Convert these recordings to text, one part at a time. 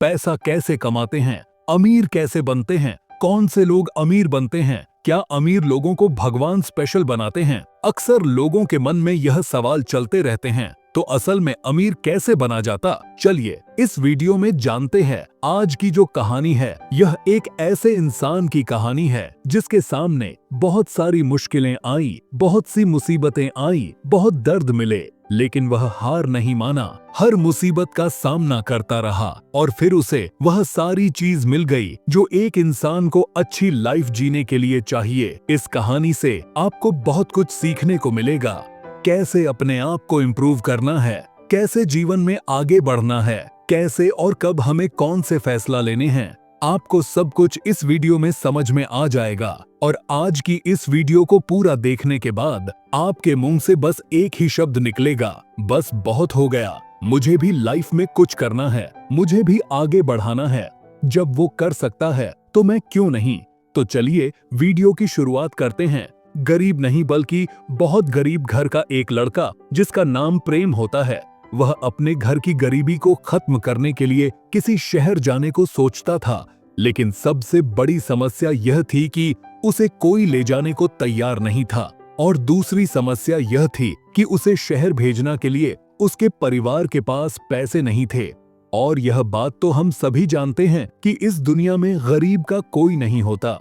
पैसा कैसे कमाते हैं, अमीर कैसे बनते हैं, कौन से लोग अमीर बनते हैं, क्या अमीर लोगों को भगवान स्पेशल बनाते हैं। अक्सर लोगों के मन में यह सवाल चलते रहते हैं। तो असल में अमीर कैसे बना जाता, चलिए इस वीडियो में जानते हैं। आज की जो कहानी है यह एक ऐसे इंसान की कहानी है जिसके सामने बहुत सारी मुश्किलें आई, बहुत सी मुसीबतें आई, बहुत दर्द मिले, लेकिन वह हार नहीं माना, हर मुसीबत का सामना करता रहा और फिर उसे वह सारी चीज मिल गई जो एक इंसान को अच्छी लाइफ जीने के लिए चाहिए। इस कहानी से आपको बहुत कुछ सीखने को मिलेगा। कैसे अपने आप को इम्प्रूव करना है, कैसे जीवन में आगे बढ़ना है, कैसे और कब हमें कौन से फैसला लेने हैं, आपको सब कुछ इस वीडियो में समझ में आ जाएगा। और आज की इस वीडियो को पूरा देखने के बाद आपके मुंह से बस एक ही शब्द निकलेगा, बस बहुत हो गया, मुझे भी लाइफ में कुछ करना है, मुझे भी आगे बढ़ाना है। जब वो कर सकता है तो मैं क्यों नहीं। तो चलिए वीडियो की शुरुआत करते हैं। गरीब नहीं बल्कि बहुत गरीब घर का एक लड़का जिसका नाम प्रेम होता है, वह अपने घर की गरीबी को खत्म करने के लिए किसी शहर जाने को सोचता था। लेकिन सबसे बड़ी समस्या यह थी कि उसे कोई ले जाने को तैयार नहीं था। और दूसरी समस्या यह थी कि उसे शहर भेजना के लिए उसके परिवार के पास पैसे नहीं थे। और यह बात तो हम सभी जानते हैं कि इस दुनिया में गरीब का कोई नहीं होता।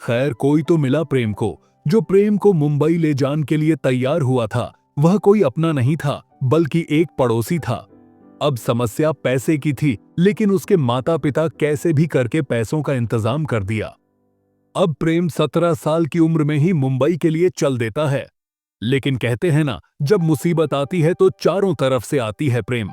खैर कोई तो मिला प्रेम को, जो प्रेम को मुंबई ले जाने के लिए तैयार हुआ था। वह कोई अपना नहीं था बल्कि एक पड़ोसी था। अब समस्या पैसे की थी, लेकिन उसके माता पिता कैसे भी करके पैसों का इंतजाम कर दिया। अब प्रेम 17 साल की उम्र में ही मुंबई के लिए चल देता है। लेकिन कहते हैं ना, जब मुसीबत आती है तो चारों तरफ से आती है प्रेम।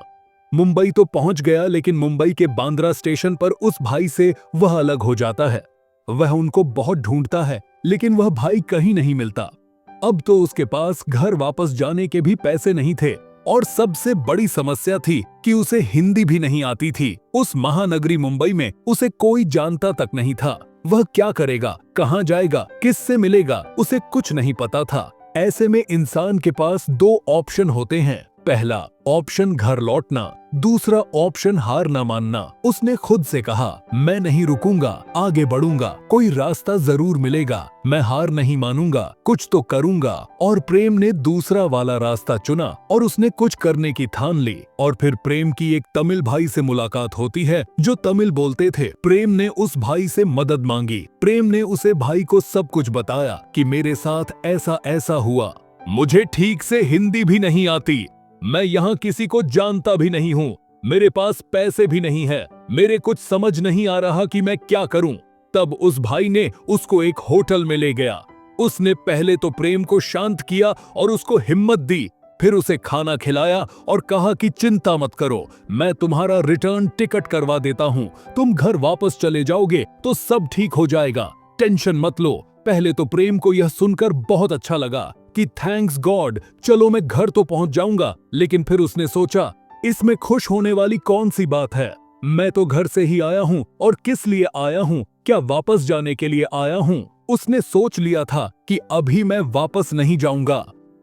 मुंबई तो पहुंच गया, लेकिन मुंबई के बांद्रा स्टेशन पर उस भाई से वह अलग हो जाता है। वह उनको बहुत ढूंढता है, लेकिन वह भाई कहीं नहीं मिलता। अब तो उसके पास घर वापस जाने के भी पैसे नहीं थे और सबसे बड़ी समस्या थी कि उसे हिंदी भी नहीं आती थी। उस महानगरी मुंबई में उसे कोई जानता तक नहीं था। वह क्या करेगा, कहां जाएगा, किससे मिलेगा, उसे कुछ नहीं पता था। ऐसे में इंसान के पास दो ऑप्शन होते हैं। पहला ऑप्शन घर लौटना, दूसरा ऑप्शन हार न मानना। उसने खुद से कहा, मैं नहीं रुकूंगा, आगे बढ़ूंगा, कोई रास्ता जरूर मिलेगा, मैं हार नहीं मानूंगा, कुछ तो करूंगा। और प्रेम ने दूसरा वाला रास्ता चुना और उसने कुछ करने की ठान ली। और फिर प्रेम की एक तमिल भाई से मुलाकात होती है जो तमिल बोलते थे। प्रेम ने उस भाई से मदद मांगी। प्रेम ने उसे भाई को सब कुछ बताया कि मेरे साथ ऐसा ऐसा हुआ, मुझे ठीक से हिंदी भी नहीं आती, मैं यहाँ किसी को जानता भी नहीं हूँ, मेरे पास पैसे भी नहीं है, मेरे कुछ समझ नहीं आ रहा कि मैं क्या करूं। तब उस भाई ने उसको एक होटल में ले गया। उसने पहले तो प्रेम को शांत किया और उसको हिम्मत दी। फिर उसे खाना खिलाया और कहा कि चिंता मत करो, मैं तुम्हारा रिटर्न टिकट करवा देता हूँ, तुम घर वापस चले जाओगे तो सब ठीक हो जाएगा, टेंशन मत लो। पहले तो प्रेम को यह सुनकर बहुत अच्छा लगा कि थैंक्स गॉड, चलो मैं घर तो पहुंच जाऊंगा। लेकिन फिर उसने सोचा, इसमें खुश होने वाली कौन सी बात है, मैं तो घर से ही आया हूं और किस लिए आया हूं, क्या वापस जाने के लिए आया हूं। उसने सोच लिया था कि अभी मैं वापस नहीं जाऊंगा।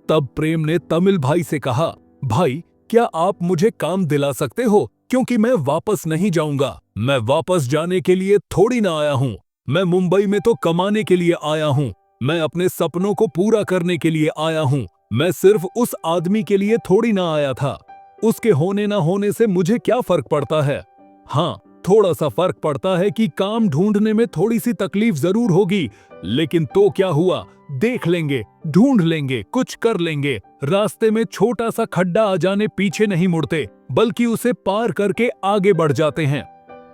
तब प्रेम ने तमिल भाई से कहा, भाई क्या आप मुझे काम दिला सकते हो, क्योंकि मैं वापस नहीं जाऊंगा। मैं वापस जाने के लिए थोड़ी ना आया हूं, मैं मुंबई में तो कमाने के लिए आया हूं, मैं अपने सपनों को पूरा करने के लिए आया हूं। मैं सिर्फ उस आदमी के लिए थोड़ी ना आया था, उसके होने ना होने से मुझे क्या फर्क पड़ता है। हाँ, थोड़ा सा फर्क पड़ता है कि काम ढूंढने में थोड़ी सी तकलीफ जरूर होगी, लेकिन तो क्या हुआ, देख लेंगे, ढूंढ लेंगे, कुछ कर लेंगे। रास्ते में छोटा सा खड्डा आ जाने पीछे नहीं मुड़ते, बल्कि उसे पार करके आगे बढ़ जाते हैं।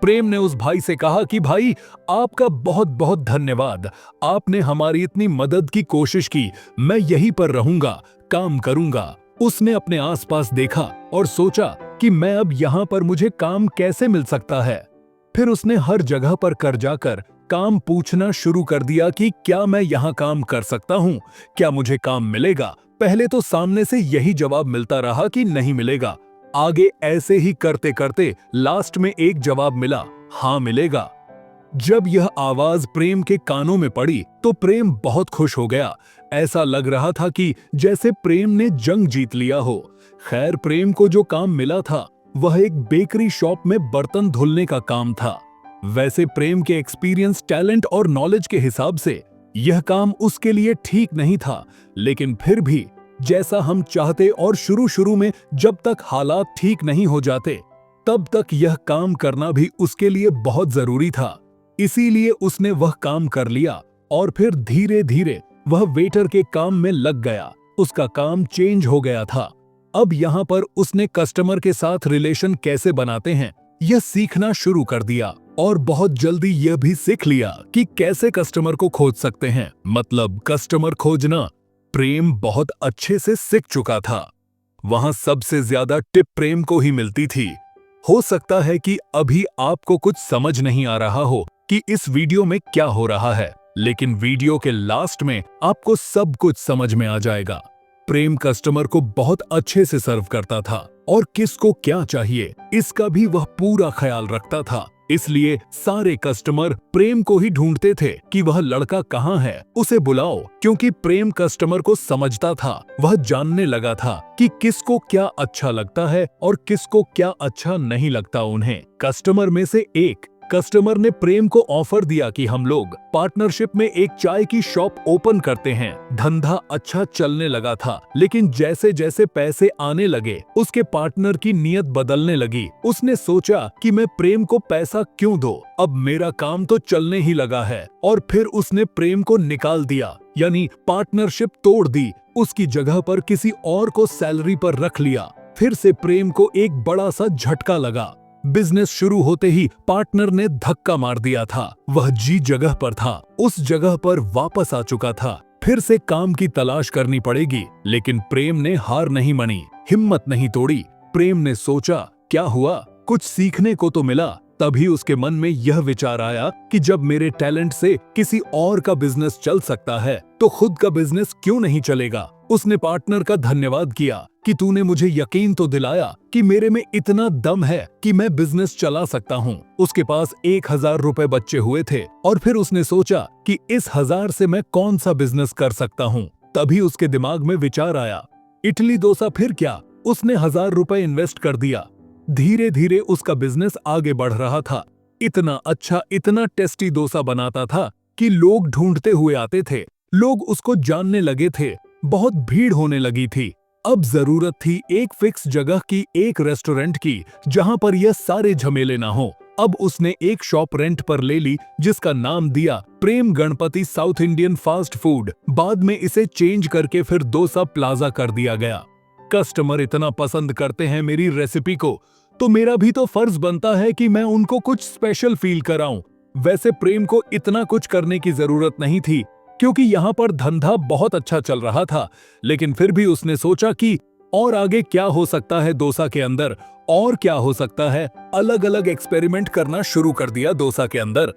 प्रेम ने उस भाई से कहा कि भाई आपका बहुत बहुत धन्यवाद, आपने हमारी इतनी मदद की कोशिश की, मैं यहीं पर रहूंगा, काम करूंगा। उसने अपने आसपास देखा और सोचा कि मैं अब यहाँ पर मुझे काम कैसे मिल सकता है। फिर उसने हर जगह पर कर जाकर काम पूछना शुरू कर दिया कि क्या मैं यहाँ काम कर सकता हूँ, क्या मुझे काम मिलेगा। पहले तो सामने से यही जवाब मिलता रहा कि नहीं मिलेगा। आगे ऐसे ही करते करते लास्ट में एक जवाब मिला, हाँ मिलेगा। जब यह आवाज प्रेम के कानों में पड़ी तो प्रेम बहुत खुश हो गया। ऐसा लग रहा था कि जैसे प्रेम ने जंग जीत लिया हो। खैर प्रेम को जो काम मिला था वह एक बेकरी शॉप में बर्तन धुलने का काम था। वैसे प्रेम के एक्सपीरियंस, टैलेंट और नॉलेज के हिसाब से यह काम उसके लिए ठीक नहीं था, लेकिन फिर भी जैसा हम चाहते और शुरू में जब तक हालात ठीक नहीं हो जाते तब तक यह काम करना भी उसके लिए बहुत जरूरी था। इसीलिए उसने वह काम कर लिया और फिर धीरे धीरे वह वेटर के काम में लग गया। उसका काम चेंज हो गया था। अब यहाँ पर उसने कस्टमर के साथ रिलेशन कैसे बनाते हैं यह सीखना शुरू कर दिया और बहुत जल्दी यह भी सीख लिया कि कैसे कस्टमर को खोज सकते हैं, मतलब कस्टमर खोजना प्रेम बहुत अच्छे से सीख चुका था। वहां सबसे ज्यादा टिप प्रेम को ही मिलती थी। हो सकता है कि अभी आपको कुछ समझ नहीं आ रहा हो कि इस वीडियो में क्या हो रहा है, लेकिन वीडियो के लास्ट में आपको सब कुछ समझ में आ जाएगा। प्रेम कस्टमर को बहुत अच्छे से सर्व करता था और किसको क्या चाहिए इसका भी वह पूरा ख्याल रखता था। इसलिए सारे कस्टमर प्रेम को ही ढूंढते थे कि वह लड़का कहाँ है, उसे बुलाओ, क्योंकि प्रेम कस्टमर को समझता था। वह जानने लगा था कि किसको क्या अच्छा लगता है और किसको क्या अच्छा नहीं लगता उन्हें। कस्टमर में से एक कस्टमर ने प्रेम को ऑफर दिया कि हम लोग पार्टनरशिप में एक चाय की शॉप ओपन करते हैं। धंधा अच्छा चलने लगा था, लेकिन जैसे जैसे पैसे आने लगे उसके पार्टनर की नीयत बदलने लगी। उसने सोचा कि मैं प्रेम को पैसा क्यों दूं, अब मेरा काम तो चलने ही लगा है, और फिर उसने प्रेम को निकाल दिया, यानी पार्टनरशिप तोड़ दी। उसकी जगह पर किसी और को सैलरी पर रख लिया। फिर से प्रेम को एक बड़ा सा झटका लगा। बिजनेस शुरू होते ही पार्टनर ने धक्का मार दिया था। वह जी जगह पर था, उस जगह पर वापस आ चुका था। फिर से काम की तलाश करनी पड़ेगी, लेकिन प्रेम ने हार नहीं मानी, हिम्मत नहीं तोड़ी। प्रेम ने सोचा क्या हुआ, कुछ सीखने को तो मिला। तभी उसके मन में यह विचार आया कि जब मेरे टैलेंट से किसी और का बिजनेस चल सकता है तो खुद का बिजनेस क्यों नहीं चलेगा। उसने पार्टनर का धन्यवाद किया कि तूने मुझे यकीन तो दिलाया कि मेरे में इतना दम है कि मैं बिजनेस चला सकता हूँ। उसके पास 1000 रुपए बचे हुए थे और फिर उसने सोचा कि इस 1000 से मैं कौन सा बिजनेस कर सकता हूँ। तभी उसके दिमाग में विचार आया, इडली डोसा, फिर क्या। उसने 1000 रुपए इन्वेस्ट कर दिया। धीरे धीरे उसका बिजनेस आगे बढ़ रहा था। इतना अच्छा, इतना टेस्टी डोसा बनाता था कि लोग ढूंढते हुए आते थे। लोग उसको जानने लगे थे। बहुत भीड़ होने लगी थी। अब जरूरत थी एक फिक्स जगह की, एक रेस्टोरेंट की, जहां पर यह सारे झमेले ना हो। अब उसने एक शॉप रेंट पर ले ली जिसका नाम दिया Prem Ganpati South Indian fast food. बाद में इसे चेंज करके फिर डोसा प्लाजा कर दिया गया। कस्टमर इतना पसंद करते हैं मेरी रेसिपी को, तो मेरा भी तो फर्ज बनता है कि मैं उनको कुछ स्पेशल फील कराऊं। वैसे प्रेम को इतना कुछ करने की जरूरत नहीं थी, क्योंकि यहाँ पर धंधा बहुत अच्छा चल रहा था। लेकिन फिर भी उसने सोचा कि और आगे क्या हो सकता है डोसा के अंदर, और क्या हो सकता है। अलग अलग एक्सपेरिमेंट करना शुरू कर दिया डोसा के अंदर।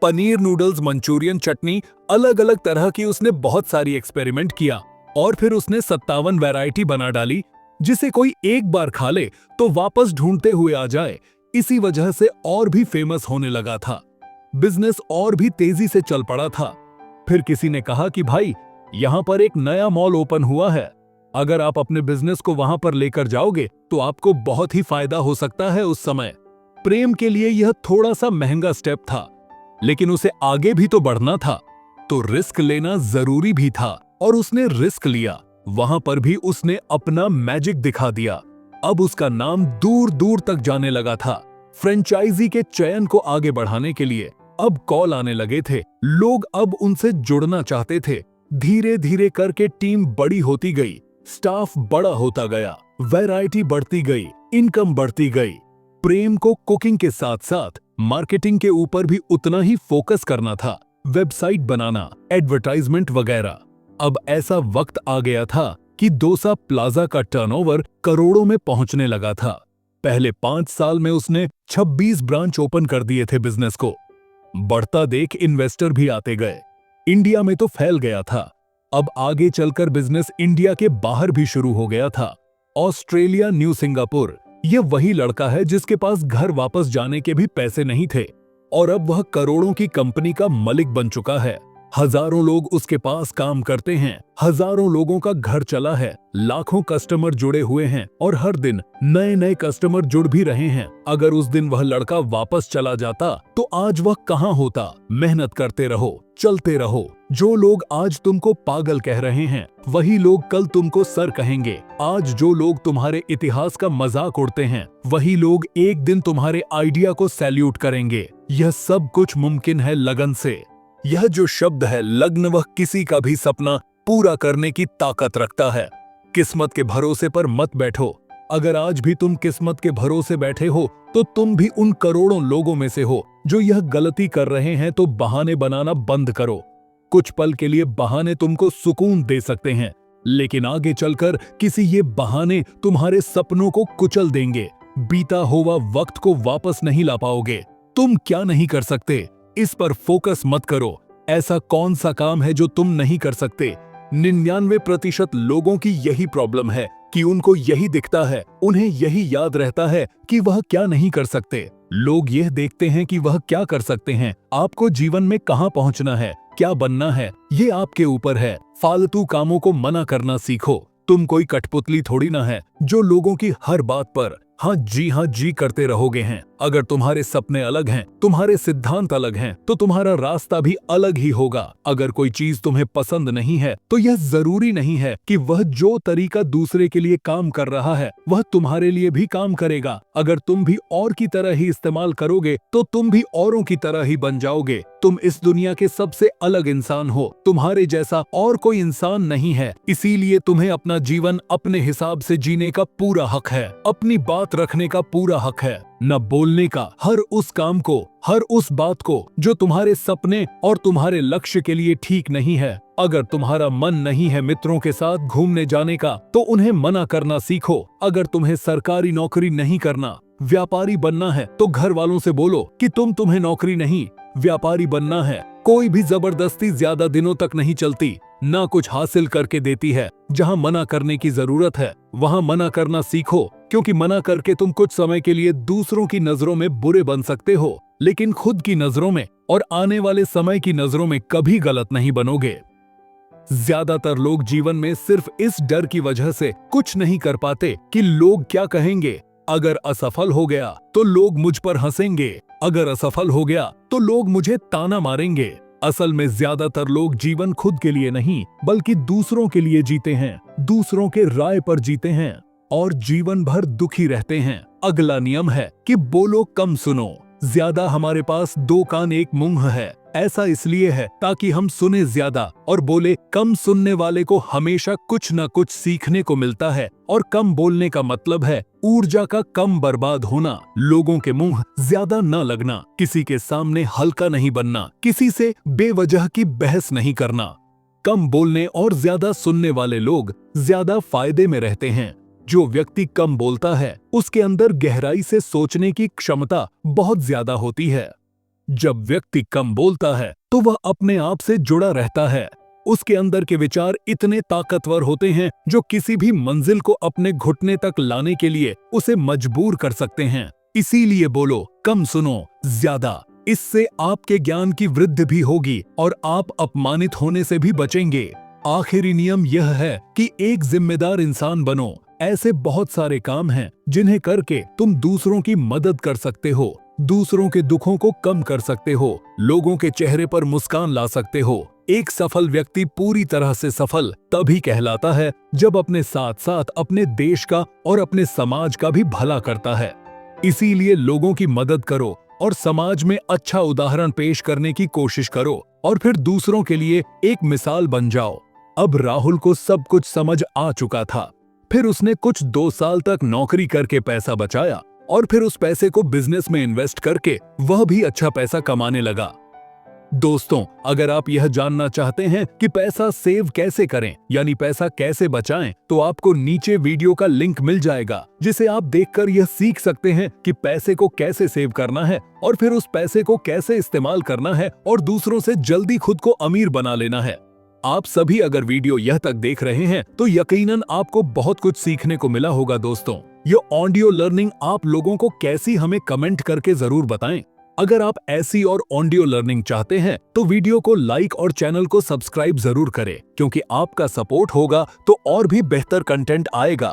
पनीर नूडल्स, मंचूरियन, चटनी, अलग अलग तरह की उसने बहुत सारी एक्सपेरिमेंट किया। और फिर उसने 57 वैरायटी बना डाली, जिसे कोई एक बार खा ले तो वापस ढूंढते हुए आ जाए। इसी वजह से और भी फेमस होने लगा था। बिजनेस और भी तेजी से चल पड़ा था। फिर किसी ने कहा कि भाई, यहाँ पर एक नया मॉल ओपन हुआ है, अगर आप अपने बिजनेस को वहां पर लेकर जाओगे तो आपको बहुत ही फायदा हो सकता है। उस समय प्रेम के लिए यह थोड़ा सा महंगा स्टेप था, लेकिन उसे आगे भी तो बढ़ना था, तो रिस्क लेना जरूरी भी था, और उसने रिस्क लिया। वहां पर भी उसने अपना मैजिक दिखा दिया। अब उसका नाम दूर दूर तक जाने लगा था। फ्रेंचाइजी के चयन को आगे बढ़ाने के लिए अब कॉल आने लगे थे। लोग अब उनसे जुड़ना चाहते थे। धीरे धीरे करके टीम बड़ी होती गई, स्टाफ बड़ा होता गया, वैरायटी बढ़ती गई, इनकम बढ़ती गई। प्रेम को कुकिंग के साथ साथ मार्केटिंग के ऊपर भी उतना ही फोकस करना था, वेबसाइट बनाना, एडवर्टाइजमेंट वगैरह। अब ऐसा वक्त आ गया था कि डोसा प्लाजा का टर्नओवर करोड़ों में पहुंचने लगा था। पहले 5 साल में उसने 26 ब्रांच ओपन कर दिए थे। बिजनेस को बढ़ता देख इन्वेस्टर भी आते गए। इंडिया में तो फैल गया था। अब आगे चलकर बिजनेस इंडिया के बाहर भी शुरू हो गया था। Australia, new Singapore. यह वही लड़का है जिसके पास घर वापस जाने के भी पैसे नहीं थे, और अब वह करोड़ों की कंपनी का मालिक बन चुका है। हजारों लोग उसके पास काम करते हैं, हजारों लोगों का घर चला है, लाखों कस्टमर जुड़े हुए हैं और हर दिन नए नए कस्टमर जुड़ भी रहे हैं। अगर उस दिन वह लड़का वापस चला जाता तो आज वह कहाँ होता। मेहनत करते रहो, चलते रहो। जो लोग आज तुमको पागल कह रहे हैं वही लोग कल तुमको सर कहेंगे। आज जो लोग तुम्हारे इतिहास का मजाक उड़ते हैं वही लोग एक दिन तुम्हारे आइडिया को सैल्यूट करेंगे। यह सब कुछ मुमकिन है लगन से। यह जो शब्द है लग्न, वह किसी का भी सपना पूरा करने की ताकत रखता है। किस्मत के भरोसे पर मत बैठो। अगर आज भी तुम किस्मत के भरोसे बैठे हो तो तुम भी उन करोड़ों लोगों में से हो जो यह गलती कर रहे हैं। तो बहाने बनाना बंद करो। कुछ पल के लिए बहाने तुमको सुकून दे सकते हैं, लेकिन आगे चलकर किसी ये बहाने तुम्हारे सपनों को कुचल देंगे। बीता हुआ वक्त को वापस नहीं ला पाओगे। तुम क्या नहीं कर सकते, इस पर फोकस मत करो। ऐसा कौन सा काम है जो तुम नहीं कर सकते? 99% लोगों की यही प्रॉब्लम है कि उनको यही दिखता है, उन्हें यही याद रहता है कि वह क्या नहीं कर सकते। लोग यह देखते हैं कि वह क्या कर सकते हैं। आपको जीवन में कहां पहुंचना है, क्या बनना है, ये आपके ऊपर है। फालतू कामों को मना करना सीखो। तुम कोई कठपुतली थोड़ी ना है जो लोगों की हर बात पर हाँ जी करते रहोगे हैं। अगर तुम्हारे सपने अलग हैं, तुम्हारे सिद्धांत अलग हैं, तो तुम्हारा रास्ता भी अलग ही होगा। अगर कोई चीज तुम्हें पसंद नहीं है तो यह जरूरी नहीं है कि वह जो तरीका दूसरे के लिए काम कर रहा है वह तुम्हारे लिए भी काम करेगा। अगर तुम भी और की तरह ही इस्तेमाल करोगे तो तुम भी औरों की तरह ही बन जाओगे। तुम इस दुनिया के सबसे अलग इंसान हो। तुम्हारे जैसा और कोई इंसान नहीं है। इसीलिए तुम्हें अपना जीवन अपने हिसाब से जीने का पूरा हक है। अपनी बात रखने का पूरा हक है। न बोलने का हर उस काम को, हर उस बात को जो तुम्हारे सपने और तुम्हारे लक्ष्य के लिए ठीक नहीं है। अगर तुम्हारा मन नहीं है मित्रों के साथ घूमने जाने का तो उन्हें मना करना सीखो। अगर तुम्हें सरकारी नौकरी नहीं करना, व्यापारी बनना है तो घर वालों से बोलो कि तुम्हें नौकरी नहीं, व्यापारी बनना है। कोई भी जबरदस्ती ज्यादा दिनों तक नहीं चलती, ना कुछ हासिल करके देती है। जहाँ मना करने की जरूरत है वहाँ मना करना सीखो, क्योंकि मना करके तुम कुछ समय के लिए दूसरों की नजरों में बुरे बन सकते हो, लेकिन खुद की नजरों में और आने वाले समय की नजरों में कभी गलत नहीं बनोगे। ज्यादातर लोग जीवन में सिर्फ इस डर की वजह से कुछ नहीं कर पाते कि लोग क्या कहेंगे। अगर असफल हो गया तो लोग मुझ पर हंसेंगे, अगर असफल हो गया तो लोग मुझे ताना मारेंगे। असल में ज्यादातर लोग जीवन खुद के लिए नहीं बल्कि दूसरों के लिए जीते हैं, दूसरों के राय पर जीते हैं और जीवन भर दुखी रहते हैं। अगला नियम है कि बोलो कम सुनो। ज्यादा हमारे पास 2 कान 1 मुंह है। ऐसा इसलिए है ताकि हम सुने ज्यादा और बोले कम। सुनने वाले को हमेशा कुछ न कुछ सीखने को मिलता है और कम बोलने का मतलब है ऊर्जा का कम बर्बाद होना। लोगों के मुंह ज्यादा न लगना, किसी के सामने हल्का नहीं बनना, किसी से बेवजह की बहस नहीं करना। कम बोलने और ज्यादा सुनने वाले लोग ज्यादा फायदे में रहते हैं। जो व्यक्ति कम बोलता है उसके अंदर गहराई से सोचने की क्षमता बहुत ज्यादा होती है। जब व्यक्ति कम बोलता है तो वह अपने आप से जुड़ा रहता है। उसके अंदर के विचार इतने ताकतवर होते हैं जो किसी भी मंजिल को अपने घुटने तक लाने के लिए उसे मजबूर कर सकते हैं। इसीलिए बोलो कम सुनो ज्यादा। इससे आपके ज्ञान की वृद्धि भी होगी और आप अपमानित होने से भी बचेंगे। आखिरी नियम यह है कि एक जिम्मेदार इंसान बनो। ऐसे बहुत सारे काम हैं जिन्हें करके तुम दूसरों की मदद कर सकते हो, दूसरों के दुखों को कम कर सकते हो, लोगों के चेहरे पर मुस्कान ला सकते हो। एक सफल व्यक्ति पूरी तरह से सफल तभी कहलाता है जब अपने साथ साथ अपने देश का और अपने समाज का भी भला करता है। इसीलिए लोगों की मदद करो और समाज में अच्छा उदाहरण पेश करने की कोशिश करो और फिर दूसरों के लिए एक मिसाल बन जाओ। अब राहुल को सब कुछ समझ आ चुका था। फिर उसने कुछ 2 साल तक नौकरी करके पैसा बचाया और फिर उस पैसे को बिजनेस में इन्वेस्ट करके वह भी अच्छा पैसा कमाने लगा। दोस्तों, अगर आप यह जानना चाहते हैं कि पैसा सेव कैसे करें यानी पैसा कैसे बचाएं, तो आपको नीचे वीडियो का लिंक मिल जाएगा जिसे आप देखकर यह सीख सकते हैं कि पैसे को कैसे सेव करना है और फिर उस पैसे को कैसे इस्तेमाल करना है और दूसरों से जल्दी खुद को अमीर बना लेना है। आप सभी अगर वीडियो यह तक देख रहे हैं तो यकीनन आपको बहुत कुछ सीखने को मिला होगा। दोस्तों, ये ऑडियो लर्निंग आप लोगों को कैसी हमें कमेंट करके जरूर बताएं। अगर आप ऐसी और ऑडियो लर्निंग चाहते हैं तो वीडियो को लाइक और चैनल को सब्सक्राइब जरूर करें, क्योंकि आपका सपोर्ट होगा तो और भी बेहतर कंटेंट आएगा।